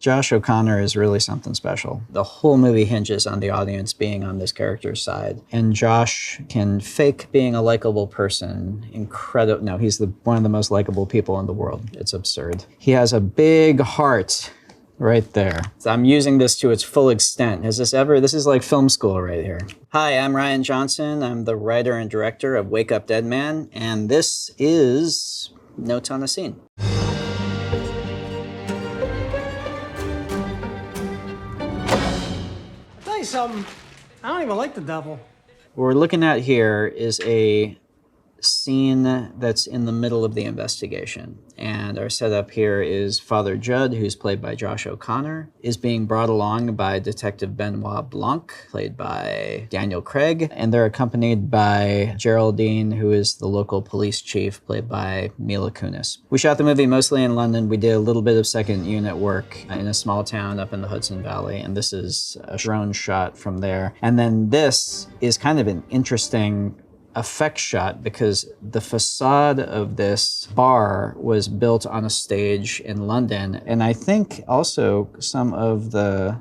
Josh O'Connor is really something special. The whole movie hinges on the audience being on this character's side. And Josh can fake being a likable person. He's one of the most likable people in the world. It's absurd. He has a big heart right there. So I'm using this to its full extent. This is like film school right here. Hi, I'm Rian Johnson. I'm the writer and director of Wake Up Dead Man, and this is Notes on the Scene. Something. I don't even like the devil. What we're looking at here is a scene that's in the middle of the investigation. And our setup here is Father Jud, who's played by Josh O'Connor, is being brought along by Detective Benoit Blanc, played by Daniel Craig, and they're accompanied by Geraldine, who is the local police chief, played by Mila Kunis. We shot the movie mostly in London. We did a little bit of second unit work in a small town up in the Hudson Valley, and this is a drone shot from there. And then this is kind of an interesting effect shot because the facade of this bar was built on a stage in London, and I think also some of the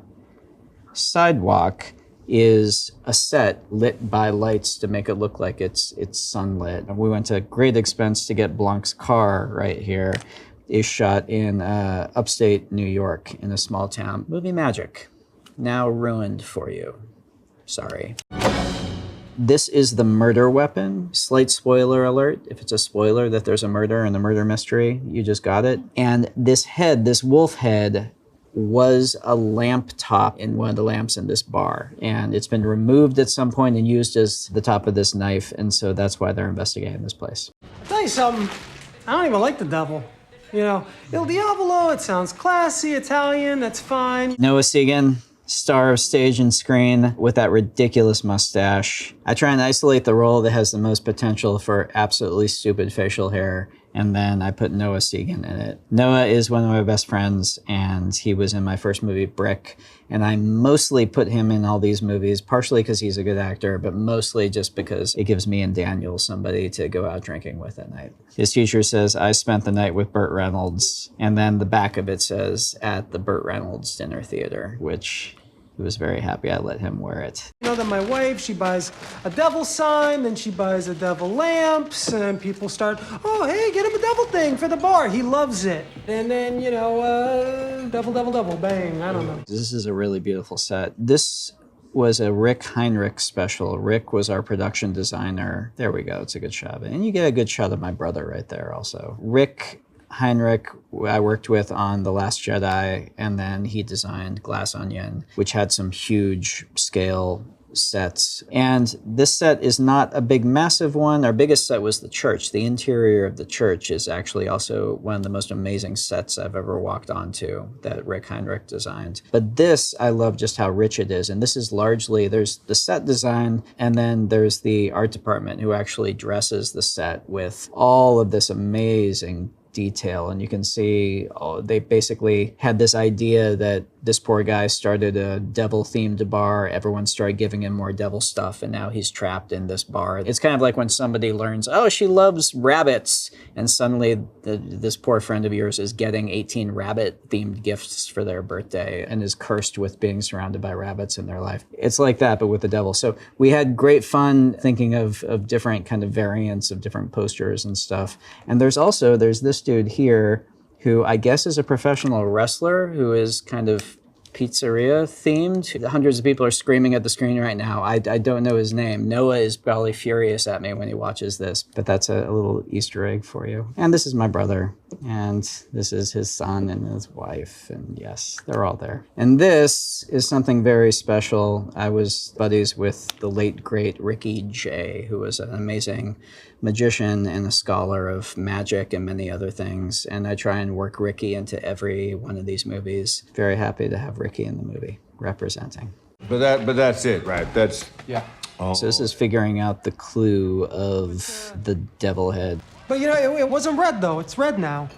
sidewalk is a set lit by lights to make it look like it's sunlit. We went to great expense to get Blanc's car right here. Is shot in upstate New York in a small town. Movie magic. Now ruined for you. Sorry. This is the murder weapon. Slight spoiler alert. If it's a spoiler that there's a murder in the murder mystery, you just got it. And this head, this wolf head, was a lamp top in one of the lamps in this bar. And it's been removed at some point and used as the top of this knife. And so that's why they're investigating this place. I'll tell you something. I don't even like the devil. You know, Il Diavolo, it sounds classy, Italian, that's fine. Noah Segan, star of stage and screen with that ridiculous mustache. I try and isolate the role that has the most potential for absolutely stupid facial hair, and then I put Noah Segan in it. Noah is one of my best friends, and he was in my first movie, Brick, and I mostly put him in all these movies, partially because he's a good actor, but mostly just because it gives me and Daniel somebody to go out drinking with at night. His teacher says, I spent the night with Burt Reynolds, and then the back of it says, at the Burt Reynolds Dinner Theater, which he was very happy I let him wear it. You know that my wife, she buys a devil sign, then she buys a devil lamps, and people start, oh, hey, get him a devil thing for the bar. He loves it. And then, you know, devil, devil, devil, bang, I don't know. This is a really beautiful set. This was a Rick Heinrich special. Rick was our production designer. There we go, it's a good shot of it. And you get a good shot of my brother right there also. Rick Heinrich, I worked with on The Last Jedi, and then he designed Glass Onion, which had some huge scale sets. And this set is not a big, massive one. Our biggest set was the church. The interior of the church is actually also one of the most amazing sets I've ever walked onto that Rick Heinrich designed. But this, I love just how rich it is. And this is largely, there's the set design, and then there's the art department who actually dresses the set with all of this amazing detail. And you can see they basically had this idea that this poor guy started a devil-themed bar. Everyone started giving him more devil stuff, and now he's trapped in this bar. It's kind of like when somebody learns, oh, she loves rabbits, and suddenly this poor friend of yours is getting 18 rabbit-themed gifts for their birthday and is cursed with being surrounded by rabbits in their life. It's like that, but with the devil. So we had great fun thinking of different kind of variants of different posters and stuff. And there's this dude here who I guess is a professional wrestler who is kind of pizzeria themed. Hundreds of people are screaming at the screen right now. I don't know his name. Noah is probably furious at me when he watches this, but that's a little Easter egg for you. And this is my brother, and this is his son and his wife, and yes, they're all there. And this is something very special. I was buddies with the late, great Ricky Jay, who was an amazing magician and a scholar of magic and many other things. And I try and work Ricky into every one of these movies. Very happy to have Ricky in the movie representing. But that's it, right? Yeah. Oh. So this is figuring out the clue of the devil head. But you know, it wasn't red though. It's red now.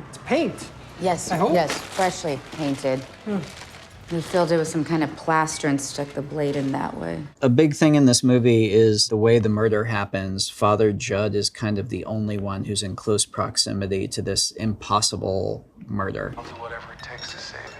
It's paint. Yes, I hope. yes, freshly painted. We filled it with some kind of plaster and stuck the blade in that way. A big thing in this movie is the way the murder happens. Father Jud is kind of the only one who's in close proximity to this impossible murder. I'll do whatever it takes to save it.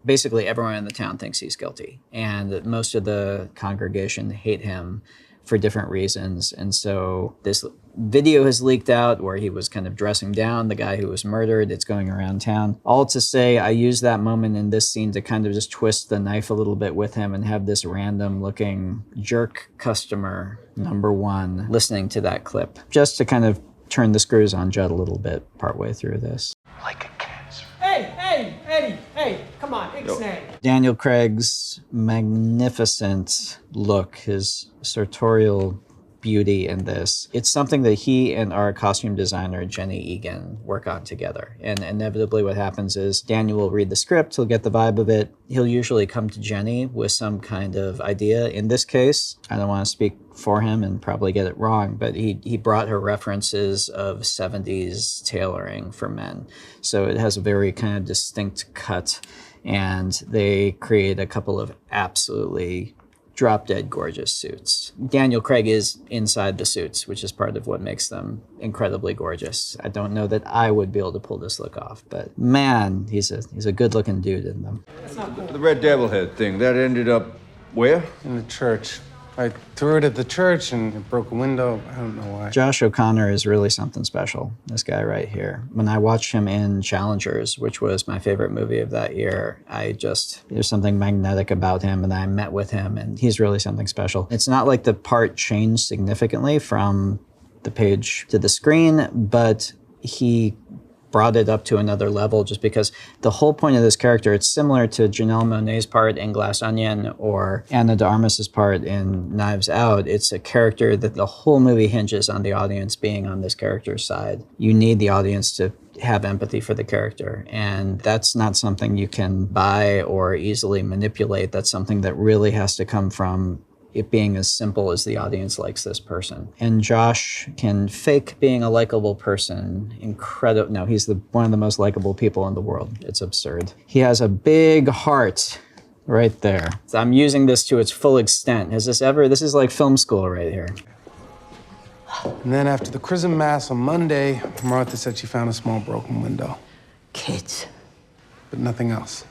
basically everyone in the town thinks he's guilty. And most of the congregation hate him for different reasons. And so this video has leaked out where he was kind of dressing down the guy who was murdered. It's going around town. All to say, I used that moment in this scene to kind of just twist the knife a little bit with him and have this random looking jerk customer, number one, listening to that clip, just to kind of turn the screws on Jud a little bit partway through this. Like a cancer. Hey, Eddie, hey, come on, ixnay. Daniel Craig's magnificent look, his sartorial beauty in this. It's something that he and our costume designer, Jenny Egan, work on together. And inevitably what happens is Daniel will read the script, he'll get the vibe of it. He'll usually come to Jenny with some kind of idea. In this case, I don't want to speak for him and probably get it wrong, but he brought her references of 70s tailoring for men. So it has a very kind of distinct cut, and they create a couple of absolutely drop-dead gorgeous suits. Daniel Craig is inside the suits, which is part of what makes them incredibly gorgeous. I don't know that I would be able to pull this look off, but man, he's a good-looking dude in them. The Red Devil head thing, that ended up where? In the church. I threw it at the church and it broke a window. I don't know why. Josh O'Connor is really something special, this guy right here. When I watched him in Challengers, which was my favorite movie of that year, there's something magnetic about him, and I met with him, and he's really something special. It's not like the part changed significantly from the page to the screen, but he brought it up to another level just because the whole point of this character, it's similar to Janelle Monáe's part in Glass Onion or Anna de Armas's part in Knives Out. It's a character that the whole movie hinges on the audience being on this character's side. You need the audience to have empathy for the character, and that's not something you can buy or easily manipulate. That's something that really has to come from it being as simple as the audience likes this person. And Josh can fake being a likable person. No, he's one of the most likable people in the world. It's absurd. He has a big heart right there. So I'm using this to its full extent. This is like film school right here. And then after the chrism mass on Monday, Martha said she found a small broken window. Kids. But nothing else.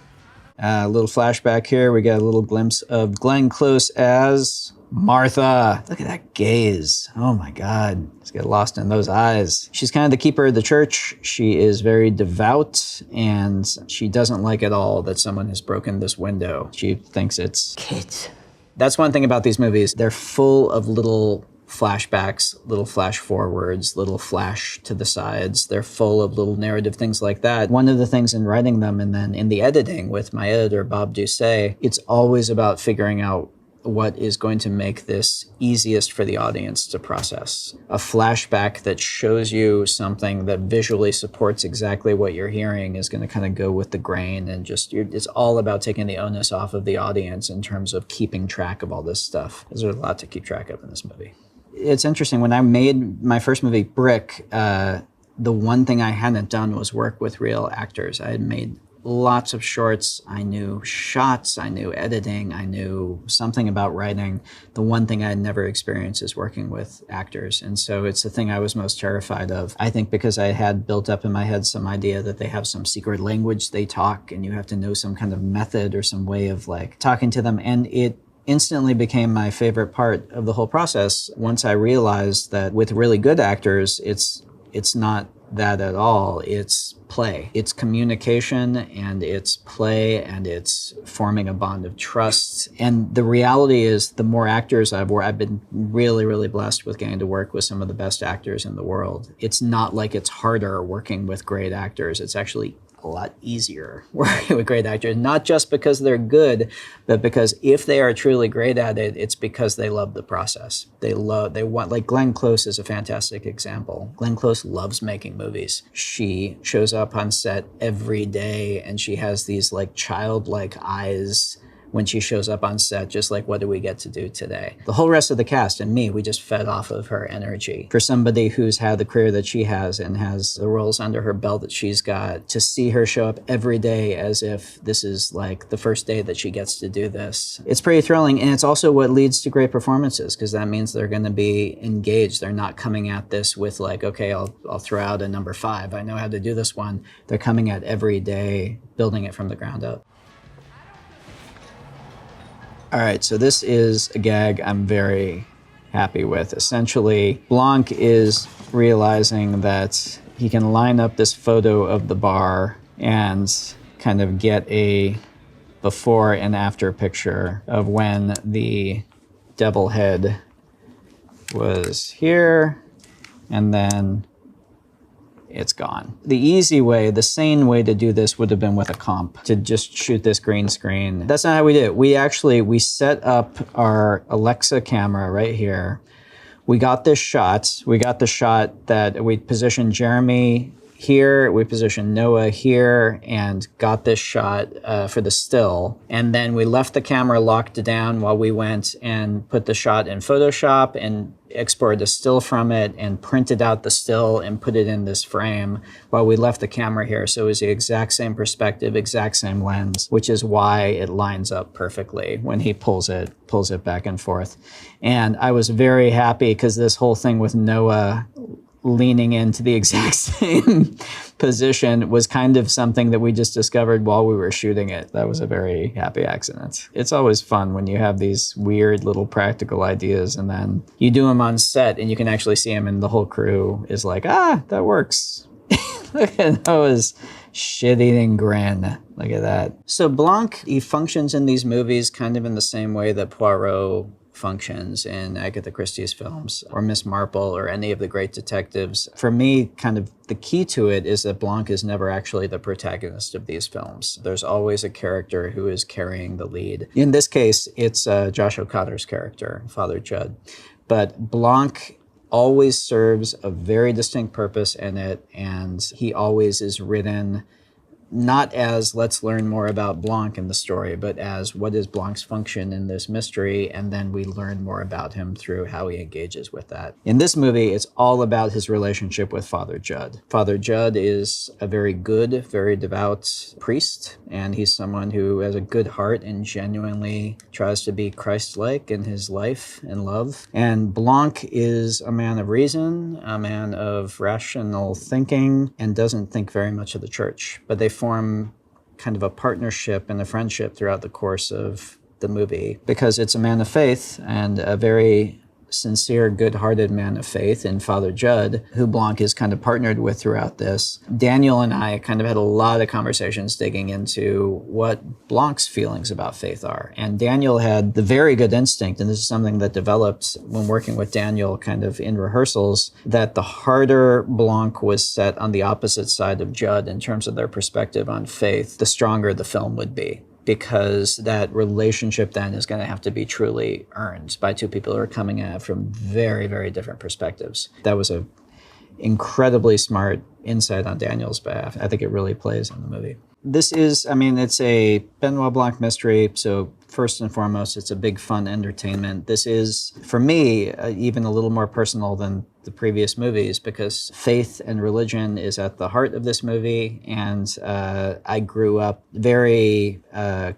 A little flashback here. We got a little glimpse of Glenn Close as Martha. Look at that gaze. Oh my God. Let's get lost in those eyes. She's kind of the keeper of the church. She is very devout, and she doesn't like at all that someone has broken this window. She thinks it's Kids. That's one thing about these movies. They're full of little flashbacks, little flash forwards, little flash to the sides. They're full of little narrative things like that. One of the things in writing them and then in the editing with my editor, Bob Doucet, it's always about figuring out what is going to make this easiest for the audience to process. A flashback that shows you something that visually supports exactly what you're hearing is going to kind of go with the grain, and it's all about taking the onus off of the audience in terms of keeping track of all this stuff. There's a lot to keep track of in this movie. It's interesting, when I made my first movie, Brick, the one thing I hadn't done was work with real actors. I had made lots of shorts. I knew shots, I knew editing, I knew something about writing. The one thing I had never experienced is working with actors. And so it's the thing I was most terrified of. I think because I had built up in my head some idea that they have some secret language they talk, and you have to know some kind of method or some way of like talking to them. And it instantly became my favorite part of the whole process once I realized that with really good actors, it's not that at all. It's play. It's communication, and it's play, and it's forming a bond of trust. And the reality is, the more actors I've been really, really blessed with getting to work with some of the best actors in the world. It's not like it's harder working with great actors. It's actually a lot easier working with great actors, not just because they're good, but because if they are truly great at it, it's because they love the process. They want, like Glenn Close is a fantastic example. Glenn Close loves making movies. She shows up on set every day, and she has these like childlike eyes when she shows up on set, just like, what do we get to do today? The whole rest of the cast and me, we just fed off of her energy. For somebody who's had the career that she has and has the roles under her belt that she's got, to see her show up every day as if this is like the first day that she gets to do this, it's pretty thrilling. And it's also what leads to great performances, because that means they're gonna be engaged. They're not coming at this with like, okay, I'll throw out a number 5. I know how to do this one. They're coming at every day, building it from the ground up. All right, so this is a gag I'm very happy with. Essentially, Blanc is realizing that he can line up this photo of the bar and kind of get a before and after picture of when the devil head was here, and then it's gone. The easy way, the sane way to do this would have been with a comp, to just shoot this green screen. That's not how we did it. We set up our Alexa camera right here. We got this shot. We got the shot that we positioned Jeremy here, we positioned Noah here, and got this shot for the still. And then we left the camera locked down while we went and put the shot in Photoshop and exported a still from it and printed out the still and put it in this frame while we left the camera here. So it was the exact same perspective, exact same lens, which is why it lines up perfectly when he pulls it back and forth. And I was very happy because this whole thing with Noah leaning into the exact same position was kind of something that we just discovered while we were shooting it. That was a very happy accident. It's always fun when you have these weird little practical ideas and then you do them on set and you can actually see them and the whole crew is like, that works. Look at Noah's shit-eating grin. Look at that. So Blanc, he functions in these movies kind of in the same way that Poirot functions in Agatha Christie's films, or Miss Marple, or any of the great detectives. For me, kind of the key to it is that Blanc is never actually the protagonist of these films. There's always a character who is carrying the lead. In this case, it's Josh O'Connor's character, Father Jud. But Blanc always serves a very distinct purpose in it, and he always is written not as let's learn more about Blanc in the story, but as what is Blanc's function in this mystery, and then we learn more about him through how he engages with that. In this movie, it's all about his relationship with Father Jud. Father Jud is a very good, very devout priest, and he's someone who has a good heart and genuinely tries to be Christ-like in his life and love. And Blanc is a man of reason, a man of rational thinking, and doesn't think very much of the church. But they form kind of a partnership and a friendship throughout the course of the movie because it's a man of faith and a very sincere, good-hearted man of faith in Father Jud, who Blanc is kind of partnered with throughout this. Daniel and I kind of had a lot of conversations digging into what Blanc's feelings about faith are. And Daniel had the very good instinct, and this is something that developed when working with Daniel kind of in rehearsals, that the harder Blanc was set on the opposite side of Jud in terms of their perspective on faith, the stronger the film would be. Because that relationship then is going to have to be truly earned by two people who are coming at it from very, very different perspectives. That was a incredibly smart insight on Daniel's behalf. I think it really plays in the movie. This is, it's a Benoit Blanc mystery, so first and foremost, it's a big fun entertainment. This is, for me, even a little more personal than the previous movies because faith and religion is at the heart of this movie, and I grew up very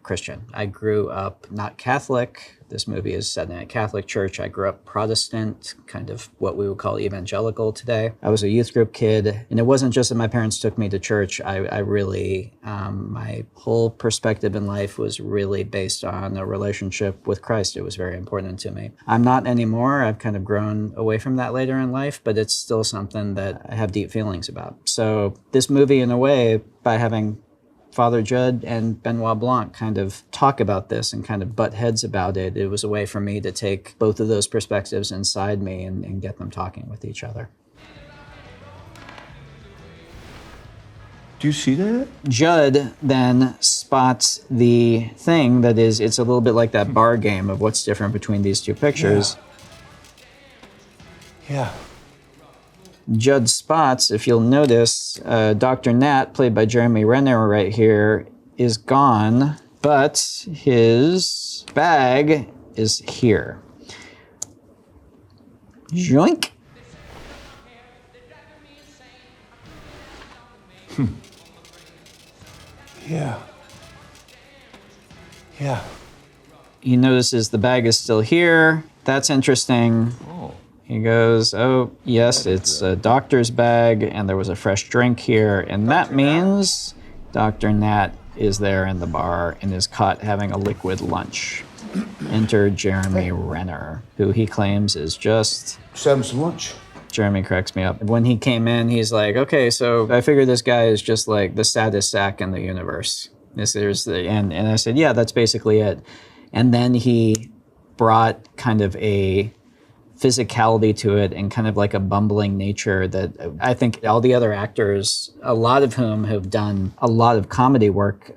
Christian. I grew up not Catholic. This movie is set in a Catholic church. I grew up Protestant, kind of what we would call evangelical today. I was a youth group kid, and it wasn't just that my parents took me to church. I really, my whole perspective in life was really based on a relationship with Christ. It was very important to me. I'm not anymore. I've kind of grown away from that later in life, but it's still something that I have deep feelings about. So this movie, in a way, by having Father Jud and Benoit Blanc kind of talk about this and kind of butt heads about it, it was a way for me to take both of those perspectives inside me and get them talking with each other. Do you see that? Jud then spots the thing that is, it's a little bit like that bar game of what's different between these two pictures. Yeah. Jud spots, if you'll notice, Dr. Nat, played by Jeremy Renner right here, is gone, but his bag is here. Joink. Yeah. Yeah. He notices the bag is still here. That's interesting. He goes, oh, yes, it's a doctor's bag, and there was a fresh drink here, and that means Dr. Nat is there in the bar and is caught having a liquid lunch. Enter Jeremy Renner, who he claims is just... Let's have some lunch. Jeremy cracks me up. When he came in, he's like, okay, so I figure this guy is just like the saddest sack in the universe. And I said, yeah, that's basically it. And then he brought kind of a physicality to it and kind of like a bumbling nature that I think all the other actors, a lot of whom have done a lot of comedy work,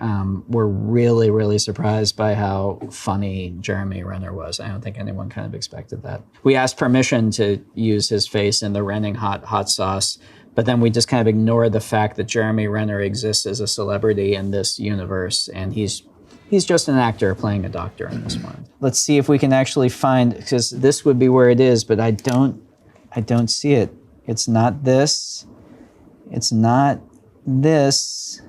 were really, really surprised by how funny Jeremy Renner was. I don't think anyone kind of expected that. We asked permission to use his face in the Renning hot sauce, but then we just kind of ignored the fact that Jeremy Renner exists as a celebrity in this universe, and he's just an actor playing a doctor in this one. Let's see if we can actually find, because this would be where it is, but I don't see it. It's not this. It's not this.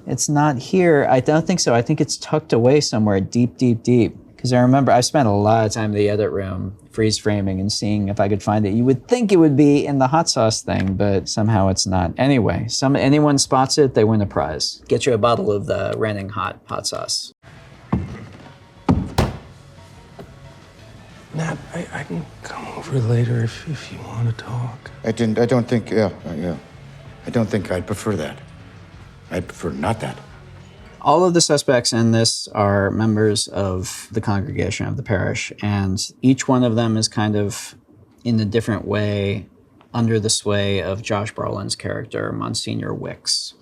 It's not here. I don't think so. I think it's tucked away somewhere deep, deep, deep. Because I remember I spent a lot of time in the edit room freeze framing and seeing if I could find it. You would think it would be in the hot sauce thing, but somehow it's not. Anyway, anyone spots it, they win a prize. Get you a bottle of the Renning hot sauce. Nat, I can come over later if you want to talk. I don't think I'd prefer that. I'd prefer not that. All of the suspects in this are members of the congregation of the parish, and each one of them is kind of, in a different way, under the sway of Josh Brolin's character, Monsignor Wicks,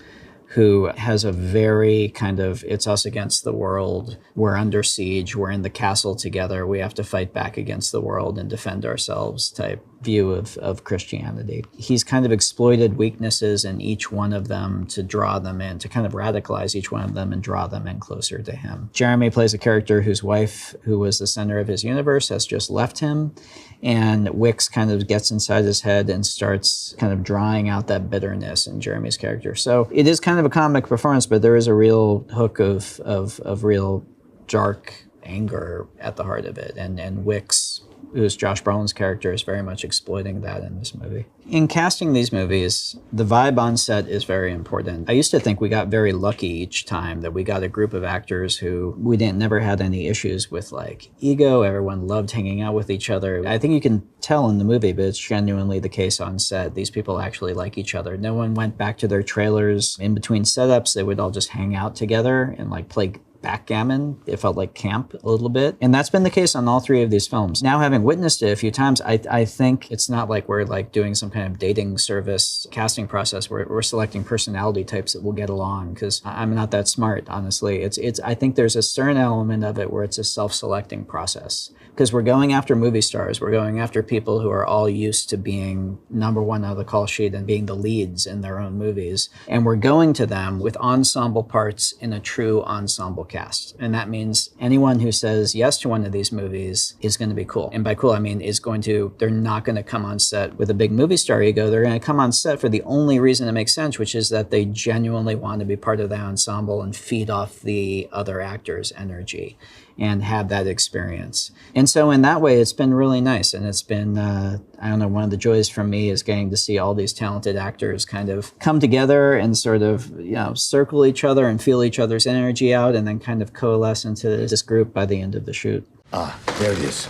who has a very kind of, it's us against the world, we're under siege, we're in the castle together, we have to fight back against the world and defend ourselves type view of Christianity. He's kind of exploited weaknesses in each one of them to draw them in, to kind of radicalize each one of them and draw them in closer to him. Jeremy plays a character whose wife, who was the center of his universe, has just left him, and Wicks kind of gets inside his head and starts kind of drawing out that bitterness in Jeremy's character. So it is kind of a comic performance, but there is a real hook of real dark anger at the heart of it. And Wicks, who's Josh Brolin's character, is very much exploiting that in this movie. In casting these movies, the vibe on set is very important. I used to think we got very lucky each time that we got a group of actors who we never had any issues with, like, ego. Everyone loved hanging out with each other. I think you can tell in the movie, but it's genuinely the case on set. These people actually like each other. No one went back to their trailers. In between setups, they would all just hang out together and like play backgammon. It felt like camp a little bit. And that's been the case on all three of these films. Now, having witnessed it a few times, I think it's not like we're like doing some kind of dating service casting process where we're selecting personality types that will get along, because I'm not that smart, honestly. I think there's a certain element of it where it's a self-selecting process, because we're going after movie stars. We're going after people who are all used to being number one on the call sheet and being the leads in their own movies. And we're going to them with ensemble parts in a true ensemble cast. And that means anyone who says yes to one of these movies is going to be cool. And by cool, I mean they're not going to come on set with a big movie star ego. They're going to come on set for the only reason it makes sense, which is that they genuinely want to be part of the ensemble and feed off the other actors' energy and have that experience. And so in that way, it's been really nice. And it's been, one of the joys for me is getting to see all these talented actors kind of come together and sort of, circle each other and feel each other's energy out and then kind of coalesce into this group by the end of the shoot. Ah, there it is.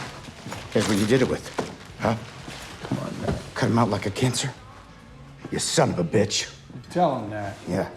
Here's what you did it with. Huh? Come on, man. Cut him out like a cancer? You son of a bitch. Tell him that. Yeah.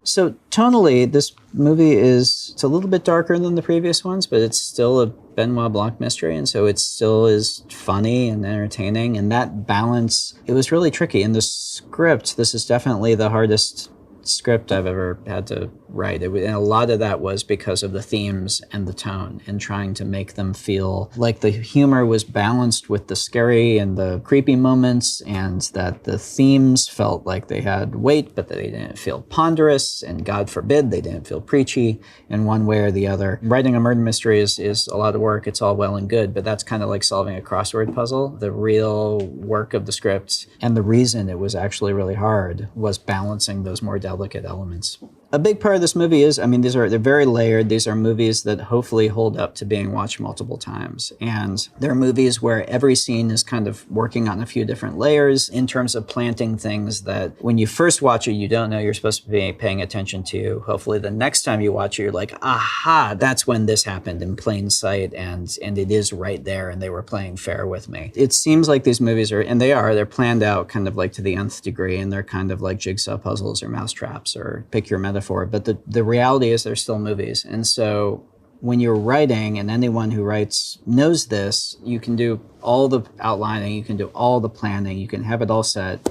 So tonally, this movie it's a little bit darker than the previous ones, but it's still a Benoit Blanc mystery, and so it still is funny and entertaining. And that balance, it was really tricky. In the script, this is definitely the hardest script I've ever had to write. And a lot of that was because of the themes and the tone and trying to make them feel like the humor was balanced with the scary and the creepy moments, and that the themes felt like they had weight, but that they didn't feel ponderous, and God forbid they didn't feel preachy in one way or the other. Writing a murder mystery is a lot of work. It's all well and good, but that's kind of like solving a crossword puzzle. The real work of the script and the reason it was actually really hard was balancing those more delicate elements. A big part of this movie is, I mean, they're very layered. These are movies that hopefully hold up to being watched multiple times. And they're movies where every scene is kind of working on a few different layers in terms of planting things that when you first watch it, you don't know you're supposed to be paying attention to. Hopefully the next time you watch it, you're like, aha, that's when this happened in plain sight. And it is right there. And they were playing fair with me. It seems like these movies are, and they're planned out kind of like to the nth degree. And they're kind of like jigsaw puzzles or mousetraps or pick your metaphor. But the reality is they're still movies. And so when you're writing, and anyone who writes knows this, you can do all the outlining, you can do all the planning, you can have it all set.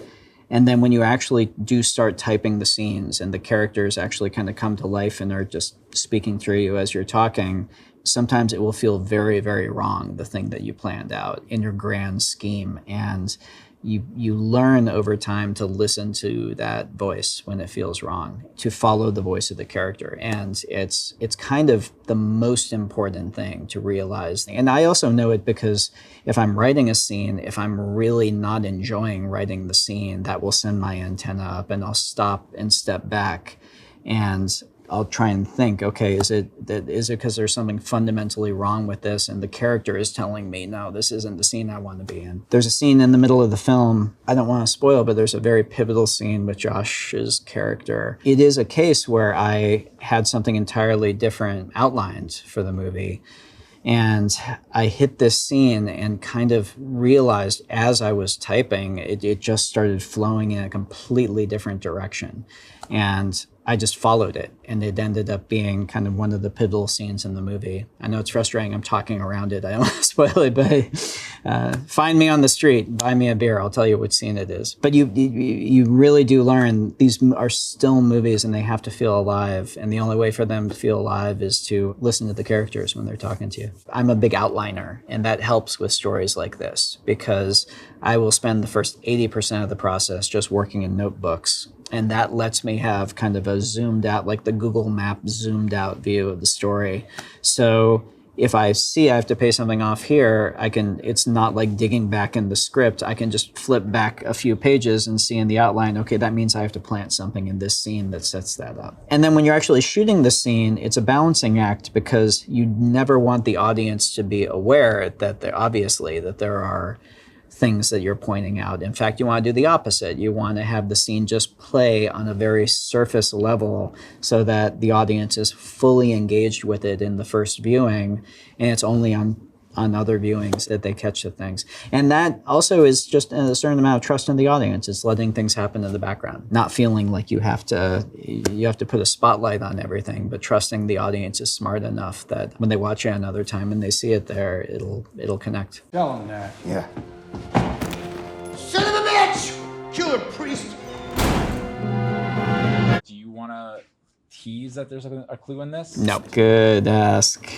And then when you actually do start typing the scenes and the characters actually kind of come to life and are just speaking through you as you're talking, sometimes it will feel very, very wrong, the thing that you planned out in your grand scheme. And you learn over time to listen to that voice when it feels wrong, to follow the voice of the character. And it's kind of the most important thing to realize. And I also know it because if I'm writing a scene, if I'm really not enjoying writing the scene, that will send my antenna up and I'll stop and step back and I'll try and think, okay, is it because there's something fundamentally wrong with this and the character is telling me, no, this isn't the scene I want to be in. There's a scene in the middle of the film, I don't want to spoil, but there's a very pivotal scene with Josh's character. It is a case where I had something entirely different outlined for the movie. And I hit this scene and kind of realized as I was typing, it just started flowing in a completely different direction. And I just followed it, and it ended up being kind of one of the pivotal scenes in the movie. I know it's frustrating, I'm talking around it, I don't want to spoil it, but find me on the street, buy me a beer, I'll tell you what scene it is. But you really do learn these are still movies and they have to feel alive, and the only way for them to feel alive is to listen to the characters when they're talking to you. I'm a big outliner, and that helps with stories like this, because I will spend the first 80% of the process just working in notebooks. And that lets me have kind of a zoomed out, like the Google map zoomed out view of the story. So if I see I have to pay something off here, it's not like digging back in the script. I can just flip back a few pages and see in the outline, okay, that means I have to plant something in this scene that sets that up. And then when you're actually shooting the scene, it's a balancing act because you never want the audience to be aware that there are things that you're pointing out. In fact, you want to do the opposite. You want to have the scene just play on a very surface level so that the audience is fully engaged with it in the first viewing, and it's only on other viewings that they catch the things. And that also is just a certain amount of trust in the audience. It's letting things happen in the background, not feeling like you have to put a spotlight on everything, but trusting the audience is smart enough that when they watch it another time and they see it there, it'll connect. Tell him that. Yeah. Son of a bitch! Killer priest! Do you want to tease that there's a clue in this? No. Good ask.